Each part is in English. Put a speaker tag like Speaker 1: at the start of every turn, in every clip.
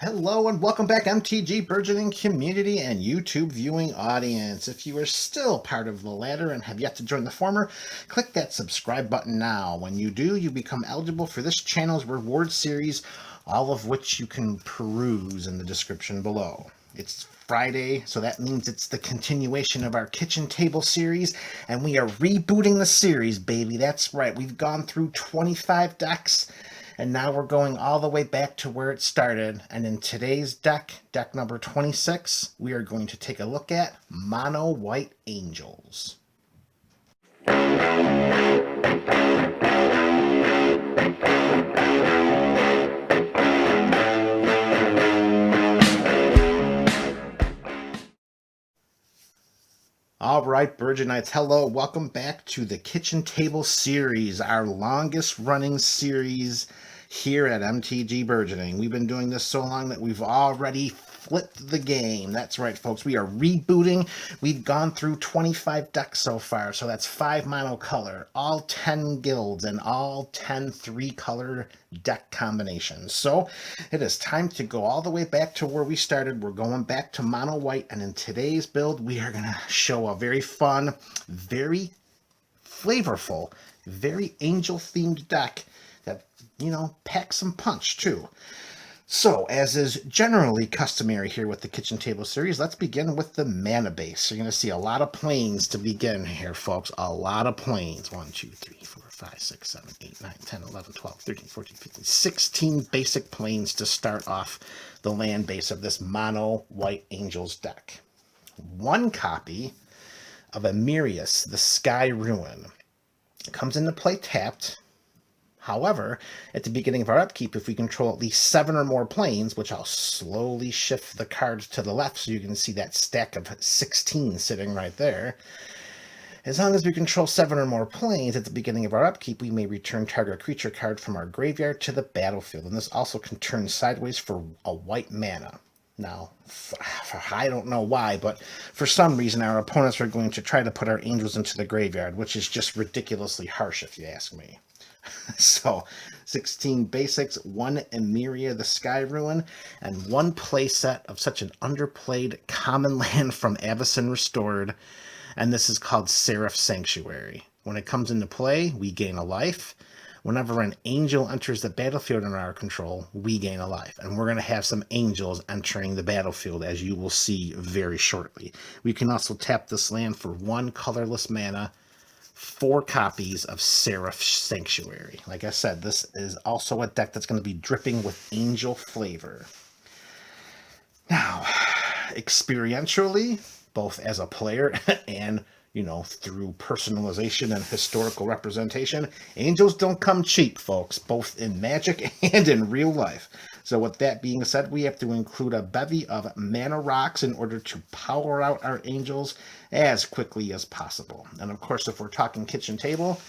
Speaker 1: Hello and welcome back, MTG Burgeoning community and YouTube viewing audience. If you are still part of the latter and have yet to join the former, click that subscribe button now. When you do, you become eligible for this channel's reward series, all of which you can peruse in the description below. It's Friday, so that means it's the continuation of our kitchen table series, and we are rebooting the series, baby. That's right, we've gone through 25 decks. And now we're going all the way back to where it started. And in today's deck number 26, we are going to take a look at Mono White Angels. All right, Burgeonites, hello. Welcome back to the Kitchen Table Series, our longest running series here at MTG Burgeoning. We've been doing this so long that we've already flipped the game. That's right, folks. We are rebooting. We've gone through 25 decks so far, so that's 5 mono color, all 10 guilds, and all 10 3-color deck combinations. So it is time to go all the way back to where we started. We're going back to mono white, and in today's build, we are going to show a very fun, very flavorful, very angel-themed deck that, packs some punch, too. So, as is generally customary here with the Kitchen Table series, let's begin with the mana base. You're going to see a lot of planes to begin here, folks. A lot of planes. 1, 2, 3, 4, 5, 6, 7, 8, 9, 10, 11, 12, 13, 14, 15, 16 basic planes to start off the land base of this Mono White Angels deck. 1 copy of Emerius, the Sky Ruin. Comes into play tapped. However, at the beginning of our upkeep, if we control at least 7 or more planes, which I'll slowly shift the cards to the left so you can see that stack of 16 sitting right there. As long as we control 7 or more planes at the beginning of our upkeep, we may return target creature card from our graveyard to the battlefield. And this also can turn sideways for a white mana. Now, I don't know why, but for some reason our opponents are going to try to put our angels into the graveyard, which is just ridiculously harsh if you ask me. So, 16 basics, 1 Emeria the Sky Ruin, and 1 playset of such an underplayed common land from Avacyn Restored, and this is called Seraph Sanctuary. When it comes into play, we gain a life. Whenever an angel enters the battlefield under our control, we gain a life. And we're going to have some angels entering the battlefield, as you will see very shortly. We can also tap this land for 1 colorless mana, 4 copies of Seraph Sanctuary. Like I said, this is also a deck that's going to be dripping with angel flavor. Now, experientially, both as a player and, through personalization and historical representation, angels don't come cheap, folks, both in Magic and in real life. So with that being said, we have to include a bevy of mana rocks in order to power out our angels as quickly as possible. And of course, if we're talking kitchen table,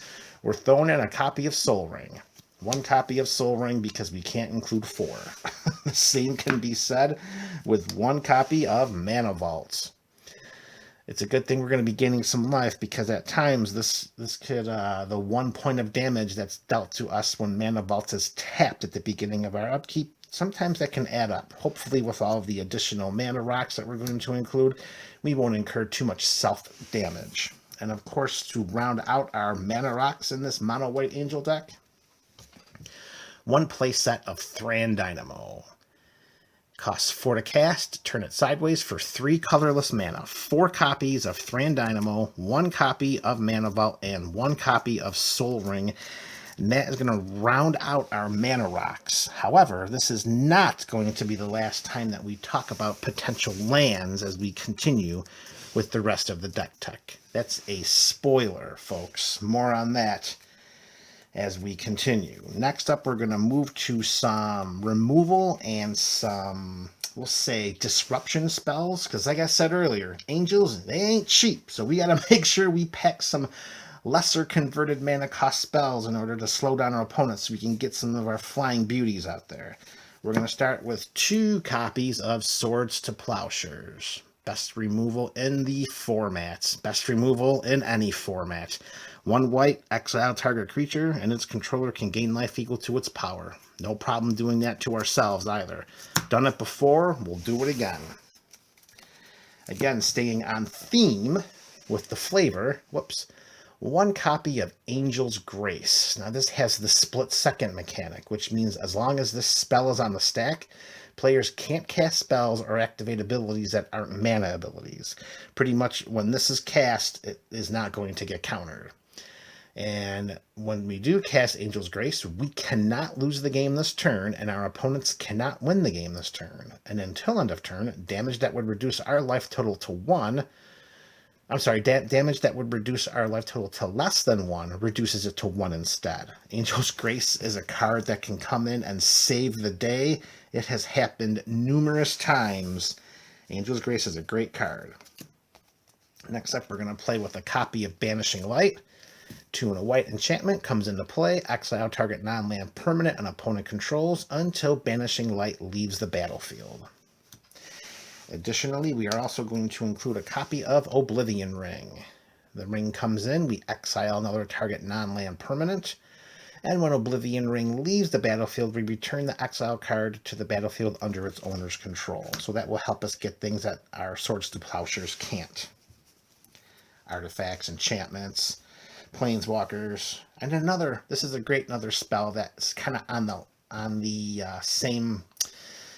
Speaker 1: we're throwing in a copy of Soul Ring. 1 copy of Soul Ring because we can't include 4. The same can be said with 1 copy of Mana Vaults. It's a good thing we're going to be gaining some life, because at times this could, the 1 point of damage that's dealt to us when Mana Vault is tapped at the beginning of our upkeep, sometimes that can add up. Hopefully with all of the additional mana rocks that we're going to include, we won't incur too much self-damage. And of course, to round out our mana rocks in this Mono White Angel deck, 1 playset of Thran Dynamo. Costs 4 to cast, turn it sideways for 3 colorless mana. 4 copies of Thran Dynamo, 1 copy of Mana Vault, and 1 copy of Soul Ring. And that is going to round out our mana rocks. However, this is not going to be the last time that we talk about potential lands as we continue with the rest of the deck tech. That's a spoiler, folks. More on that as we continue. Next up, we're going to move to some removal and some, we'll say, disruption spells, because like I said earlier, angels, they ain't cheap, so we got to make sure we pack some lesser converted mana cost spells in order to slow down our opponents so we can get some of our flying beauties out there. We're going to start with 2 copies of Swords to Plowshares. Best removal in the formats. Best removal in any format. 1 white, exile target creature, and its controller can gain life equal to its power. No problem doing that to ourselves either. Done it before, we'll do it again. Again, staying on theme with the flavor, 1 copy of Angel's Grace. Now this has the split second mechanic, which means as long as this spell is on the stack, players can't cast spells or activate abilities that aren't mana abilities. Pretty much when this is cast, it is not going to get countered. And when we do cast Angel's Grace, we cannot lose the game this turn, and our opponents cannot win the game this turn. And until end of turn, damage that would reduce our life total to 1... damage that would reduce our life total to less than 1 reduces it to 1 instead. Angel's Grace is a card that can come in and save the day. It has happened numerous times. Angel's Grace is a great card. Next up, we're going to play with a copy of Banishing Light. 2 and a white enchantment comes into play. Exile target non-land permanent an opponent controls until Banishing Light leaves the battlefield. Additionally, we are also going to include a copy of Oblivion Ring. The ring comes in, we exile another target non-land permanent, and when Oblivion Ring leaves the battlefield, we return the exile card to the battlefield under its owner's control. So that will help us get things that our Swords to Plowshares can't. Artifacts, enchantments, planeswalkers, and this is another spell that's kind of on the same,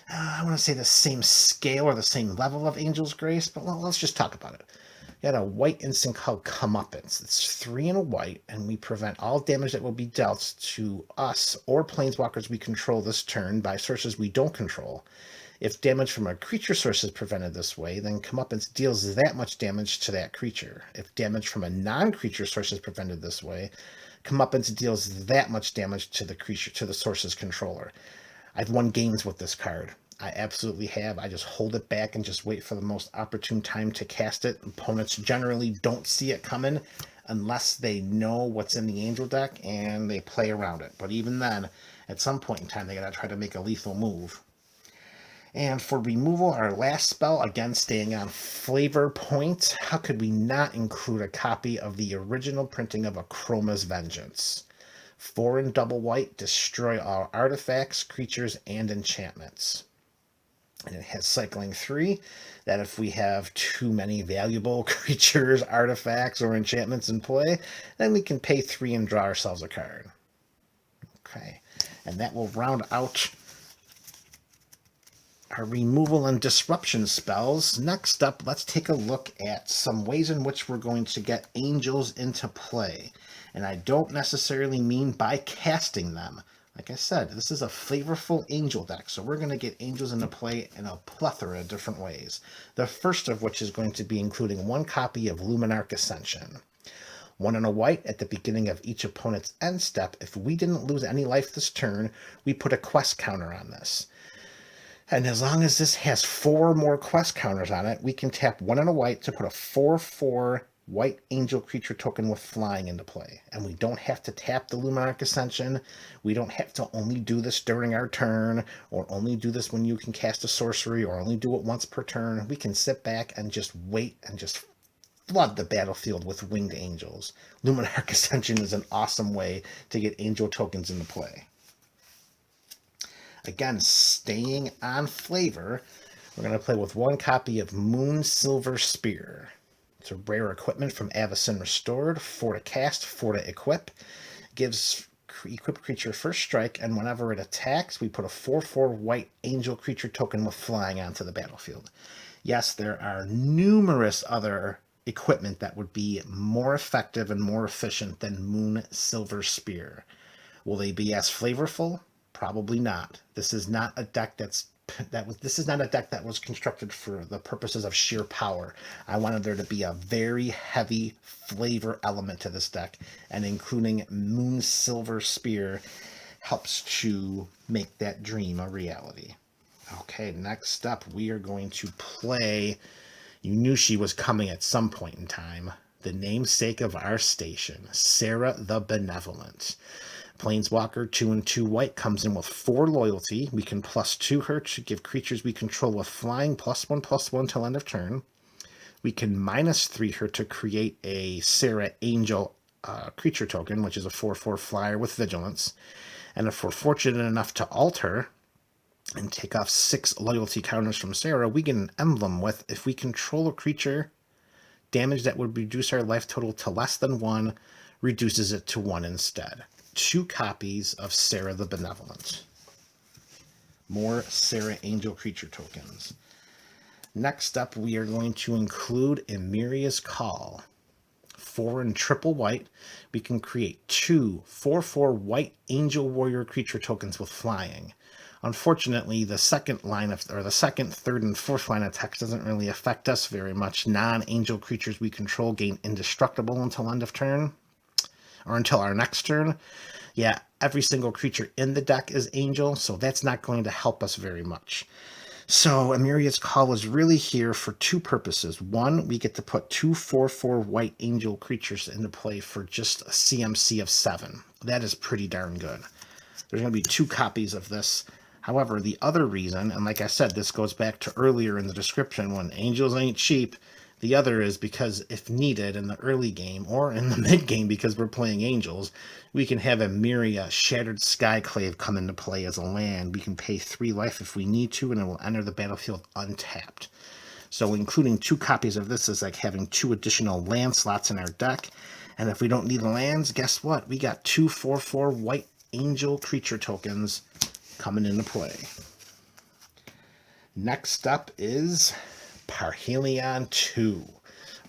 Speaker 1: I want to say the same scale or the same level of Angel's Grace, but let's just talk about it. You got a white instant called Comeuppance. It's 3 and a white, and we prevent all damage that will be dealt to us or planeswalkers we control this turn by sources we don't control. If damage from a creature source is prevented this way, then Comeuppance deals that much damage to that creature. If damage from a non-creature source is prevented this way, Comeuppance deals that much damage to the source's controller. I've won games with this card. I absolutely have. I just hold it back and just wait for the most opportune time to cast it. Opponents generally don't see it coming unless they know what's in the Angel deck and they play around it. But even then, at some point in time, they gotta try to make a lethal move. And for removal, our last spell, again staying on flavor points, how could we not include a copy of the original printing of Chroma's Vengeance? 4 and double white, destroy all artifacts, creatures, and enchantments. And it has cycling 3, that if we have too many valuable creatures, artifacts, or enchantments in play, then we can pay 3 and draw ourselves a card. Okay, and that will round out our removal and disruption spells. Next up, let's take a look at some ways in which we're going to get angels into play. And I don't necessarily mean by casting them. Like I said, this is a flavorful angel deck, so we're going to get angels into play in a plethora of different ways. The first of which is going to be including 1 copy of Luminarch Ascension. 1 and a white at the beginning of each opponent's end step. If we didn't lose any life this turn, we put a quest counter on this. And as long as this has 4 more quest counters on it, we can tap 1 and a white to put a 4/4 white angel creature token with flying into play. And we don't have to tap the Luminarch Ascension. We don't have to only do this during our turn, or only do this when you can cast a sorcery, or only do it once per turn. We can sit back and just wait and just flood the battlefield with winged angels. Luminarch Ascension is an awesome way to get angel tokens into play. Again, staying on flavor, we're going to play with 1 copy of Moonsilver Spear. It's a rare equipment from Avacyn Restored, 4 to cast, 4 to equip. Gives equipped creature first strike, and whenever it attacks, we put a 4/4 white angel creature token with flying onto the battlefield. Yes, there are numerous other equipment that would be more effective and more efficient than Moonsilver Spear. Will they be as flavorful? Probably not. This is not a deck that was constructed for the purposes of sheer power. I wanted there to be a very heavy flavor element to this deck, and including Moonsilver Spear helps to make that dream a reality. Okay, next up we are going to play, you knew she was coming at some point in time, the namesake of our station, Sarah the Benevolent. Planeswalker, 2 and 2 white, comes in with 4 loyalty. We can +2 her to give creatures we control with flying +1/+1 till end of turn. We can -3 her to create a Sarah Angel creature token, which is a 4/4 flyer with vigilance. And if we're fortunate enough to alter and take off 6 loyalty counters from Sarah, we get an emblem with, if we control a creature, damage that would reduce our life total to less than 1 reduces it to 1 instead. 2 copies of Sarah the Benevolent. More Sarah Angel creature tokens. Next up, we are going to include Emiria's Call. 4 and triple white, we can create 2 4/4 white Angel Warrior creature tokens with flying. Unfortunately, the second, third, and fourth line of text doesn't really affect us very much. Non-angel creatures we control gain indestructible until end of turn, or until our next turn. Yeah, every single creature in the deck is angel, so that's not going to help us very much. So Emiria's Call is really here for 2 purposes. 1, we get to put 2 4/4 white angel creatures into play for just a CMC of 7. That is pretty darn good. There's going to be 2 copies of this. However, the other reason, and like I said, this goes back to earlier in the description when angels ain't cheap, the other is because if needed in the early game or in the mid game because we're playing angels, we can have Emiria Shattered Skyclave come into play as a land. We can pay 3 life if we need to, and it will enter the battlefield untapped. So including 2 copies of this is like having 2 additional land slots in our deck. And if we don't need lands, guess what? We got 2 4/4 white angel creature tokens coming into play. Next up is Parhelion 2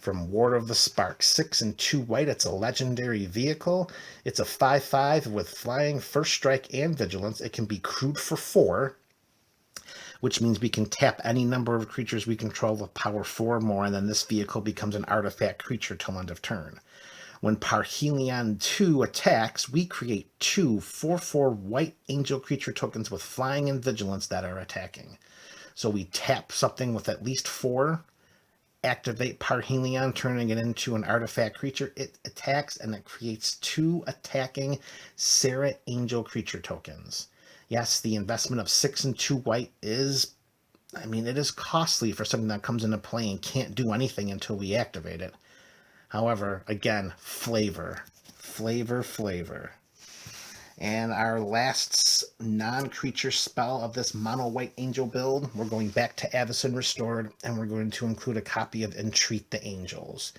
Speaker 1: from War of the Spark. 6 and 2 white. It's a legendary vehicle. It's a 5/5 with flying, first strike, and vigilance. It can be crewed for 4, which means we can tap any number of creatures we control with power 4 or more, and then this vehicle becomes an artifact creature till end of turn. When Parhelion 2 attacks, we create 2 4/4 white angel creature tokens with flying and vigilance that are attacking. So we tap something with at least 4, activate Parhelion, turning it into an artifact creature. It attacks, and it creates 2 attacking Sarah Angel creature tokens. Yes, the investment of 6 and 2 white is, it is costly for something that comes into play and can't do anything until we activate it. However, again, flavor. And our last non-creature spell of this mono-white angel build, we're going back to Avacyn Restored, and we're going to include a copy of Entreat the Angels.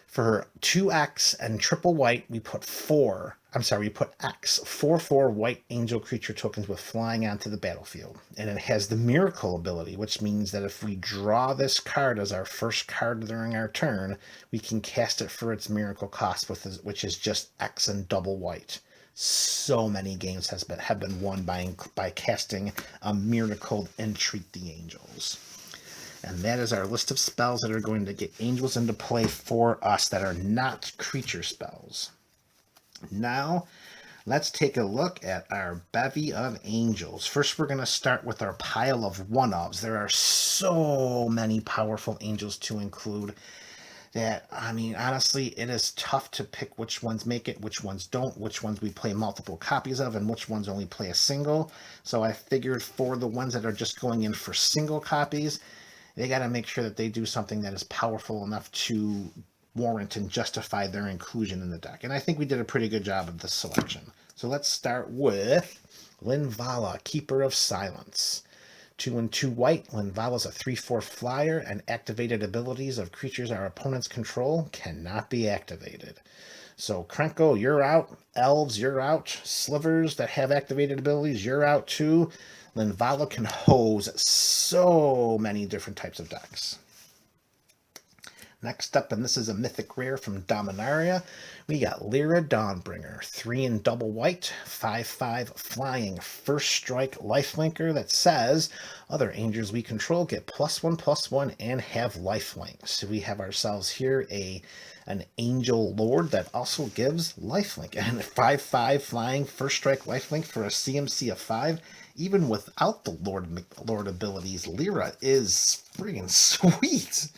Speaker 1: For 2X and triple white, we put X 4/4 white angel creature tokens with flying onto the battlefield. And it has the Miracle ability, which means that if we draw this card as our first card during our turn, we can cast it for its miracle cost, which is just X and double white. So many games have been won by casting a Miracle Entreat the Angels. And that is our list of spells that are going to get angels into play for us that are not creature spells. Now, let's take a look at our bevy of angels. First, we're going to start with our pile of one-ofs. There are so many powerful angels to include that, honestly, it is tough to pick which ones make it, which ones don't, which ones we play multiple copies of, and which ones only play a single. So I figured for the ones that are just going in for single copies, they got to make sure that they do something that is powerful enough to warrant and justify their inclusion in the deck. And I think we did a pretty good job of this selection. So let's start with Linvala, Keeper of Silence. 2 and 2 white. Linvala's a 3/4 flyer, and activated abilities of creatures our opponents control cannot be activated. So Krenko, you're out. Elves, you're out. Slivers that have activated abilities, you're out too. Linvala can hose so many different types of decks. Next up, and this is a mythic rare from Dominaria, we got Lyra Dawnbringer, 3 and double white, 5/5 flying, first strike lifelinker that says other angels we control get +1/+1 and have lifelink. So we have ourselves here an angel lord that also gives lifelink, and 5/5 flying, first strike lifelink for a CMC of 5. Even without the lord abilities, Lyra is friggin' sweet.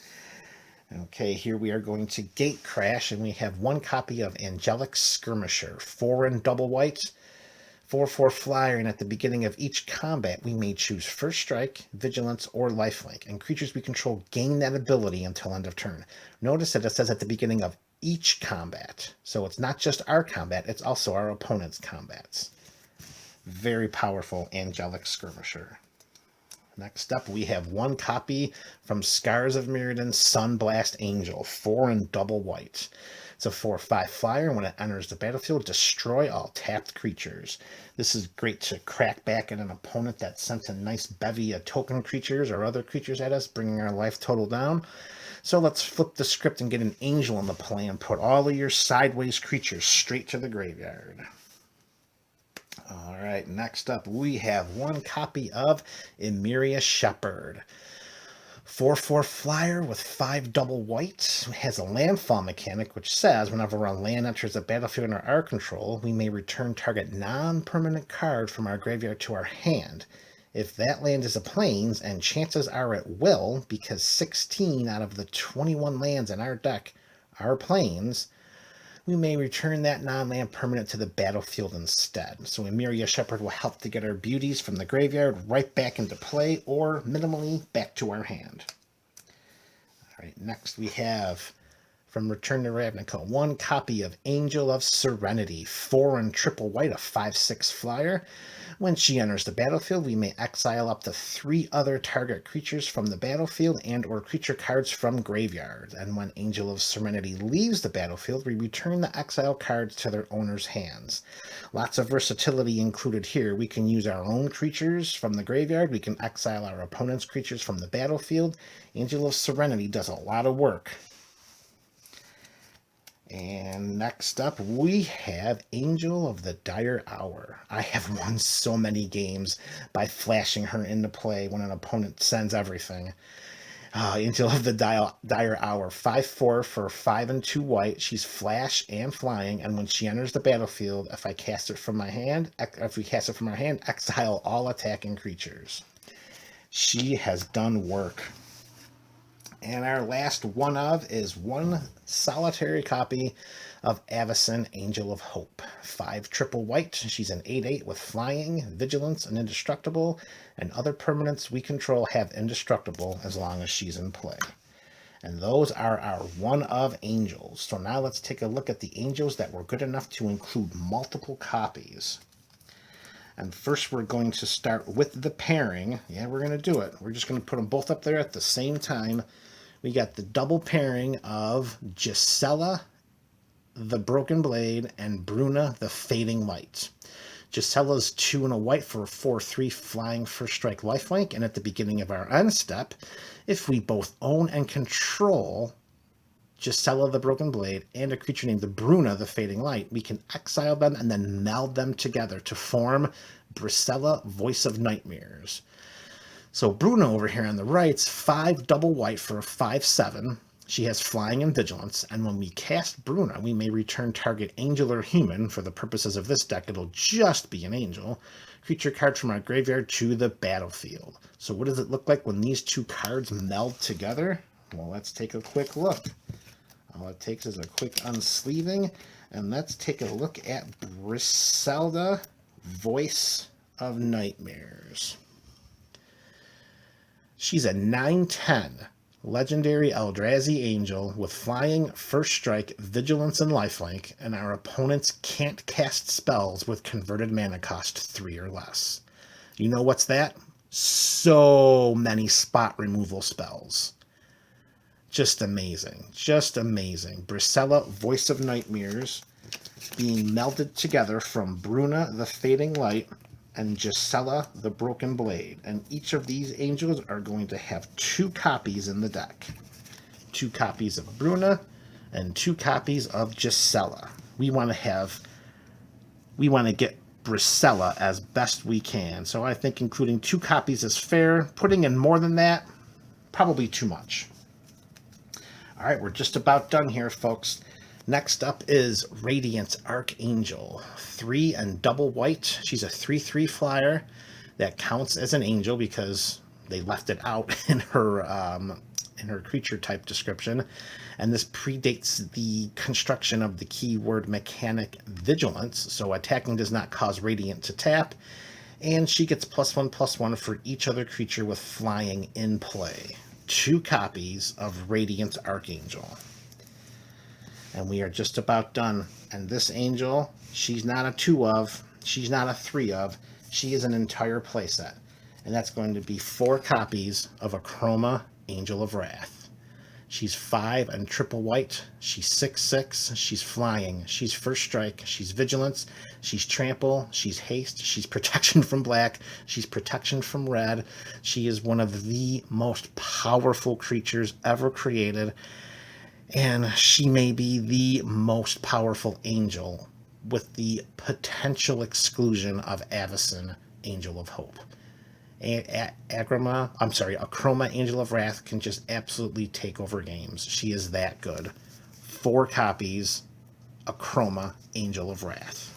Speaker 1: Okay, here we are going to Gate Crash, and we have 1 copy of Angelic Skirmisher, 4 and double white, 4/4 flyer, and at the beginning of each combat, we may choose First Strike, Vigilance, or Lifelink, and creatures we control gain that ability until end of turn. Notice that it says at the beginning of each combat. So it's not just our combat, it's also our opponent's combats. Very powerful angelic skirmisher. Next up, we have 1 copy from Scars of Mirrodin, Sunblast Angel, 4 and double white. It's a 4/5 flyer. When it enters the battlefield, destroy all tapped creatures. This is great to crack back at an opponent that sent a nice bevy of token creatures or other creatures at us, bringing our life total down. So let's flip the script and get an angel in the play and put all of your sideways creatures straight to the graveyard. All right, next up, we have 1 copy of Emeria Shepherd. 4/4 flyer with 5 double white. It has a landfall mechanic, which says whenever a land enters the battlefield under our control, we may return target non-permanent card from our graveyard to our hand. If that land is a plains, and chances are it will, because 16 out of the 21 lands in our deck are plains, we may return that non-land permanent to the battlefield instead. So Emeria Shepherd will help to get our beauties from the graveyard right back into play, or minimally back to our hand. All right, next we have from Return to Ravnica 1 copy of Angel of Serenity, 4 and triple white, a 5/6 flyer. When she enters the battlefield, we may exile up to 3 other target creatures from the battlefield and or creature cards from graveyard. And when Angel of Serenity leaves the battlefield, we return the exile cards to their owner's hands. Lots of versatility included here. We can use our own creatures from the graveyard. We can exile our opponent's creatures from the battlefield. Angel of Serenity does a lot of work. And next up, we have Angel of the Dire Hour. I have won so many games by flashing her into play when an opponent sends everything. Angel of the Dire Hour, 5/4 for 5 and 2 white. She's flash and flying, and when she enters the battlefield, if we cast it from our hand, exile all attacking creatures. She has done work. And our last one of is 1 solitary copy of Avacyn, Angel of Hope. 5 triple white. She's an 8/8 with flying, vigilance, and indestructible. And other permanents we control have indestructible as long as she's in play. And those are our one of angels. So now let's take a look at the angels that were good enough to include multiple copies. And first we're going to start with the pairing. Yeah, we're going to do it. We're just going to put them both up there at the same time. We got the double pairing of Gisela, the Broken Blade, and Bruna, the Fading Light. Gisela's 2 and a white for a 4/3 flying first strike lifelink, and at the beginning of our end step, if we both own and control Gisela, the Broken Blade, and a creature named the Bruna, the Fading Light, we can exile them and then meld them together to form Brisela, Voice of Nightmares. So Bruna over here on the right's 5 double white for a 5/7. She has flying and vigilance, and when we cast Bruna, we may return target angel or human. For the purposes of this deck, it'll just be an angel. Creature card from our graveyard to the battlefield. So what does it look like when these 2 cards meld together? Well, let's take a quick look. All it takes is a quick unsleeving, and let's take a look at Brisela, Voice of Nightmares. She's a 9/10 legendary Eldrazi angel with flying, first strike, vigilance, and lifelink, and our opponents can't cast spells with converted mana cost 3 or less. You know what's that? So many spot removal spells. Just amazing. Just amazing. Brisela, Voice of Nightmares, being melded together from Bruna, the Fading Light, and Gisela, the Broken Blade. And each of these angels are going to have 2 copies in the deck. 2 copies of Bruna and 2 copies of Gisela. We want to get Brisela as best we can. So I think including 2 copies is fair. Putting in more than that, probably too much. All right, we're just about done here, folks. Next up is Radiant Archangel, 3 and double white. She's a 3/3 flyer that counts as an angel because they left it out in her creature type description. And this predates the construction of the keyword mechanic vigilance. So attacking does not cause Radiant to tap. And she gets +1/+1 for each other creature with flying in play. 2 copies of Radiant Archangel. And we are just about done. And this angel, she's not a 2 of, she's not a 3 of, she is an entire playset. And that's going to be 4 copies of Chroma Angel of Wrath. She's 5 and triple white. She's 6/6. She's flying. She's first strike. She's vigilance. She's trample. She's haste. She's protection from black. She's protection from red. She is one of the most powerful creatures ever created. And she may be the most powerful angel, with the potential exclusion of Avacyn, Angel of Hope. A Chroma Angel of Wrath can just absolutely take over games. She is that good. 4 copies, a Chroma Angel of Wrath.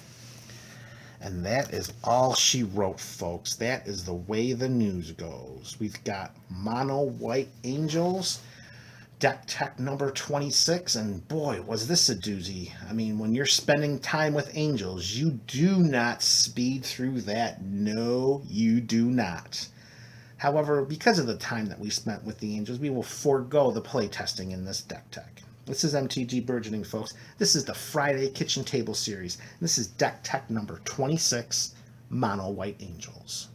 Speaker 1: And that is all she wrote, folks. That is the way the news goes. We've got mono white angels, deck tech number 26, and boy, was this a doozy. I mean, when you're spending time with angels, you do not speed through that. No, you do not. However, because of the time that we spent with the angels, we will forego the play testing in this deck tech. This is MTG Burgeoning, folks. This is the Friday Kitchen Table Series. This is deck tech number 26, Mono White Angels.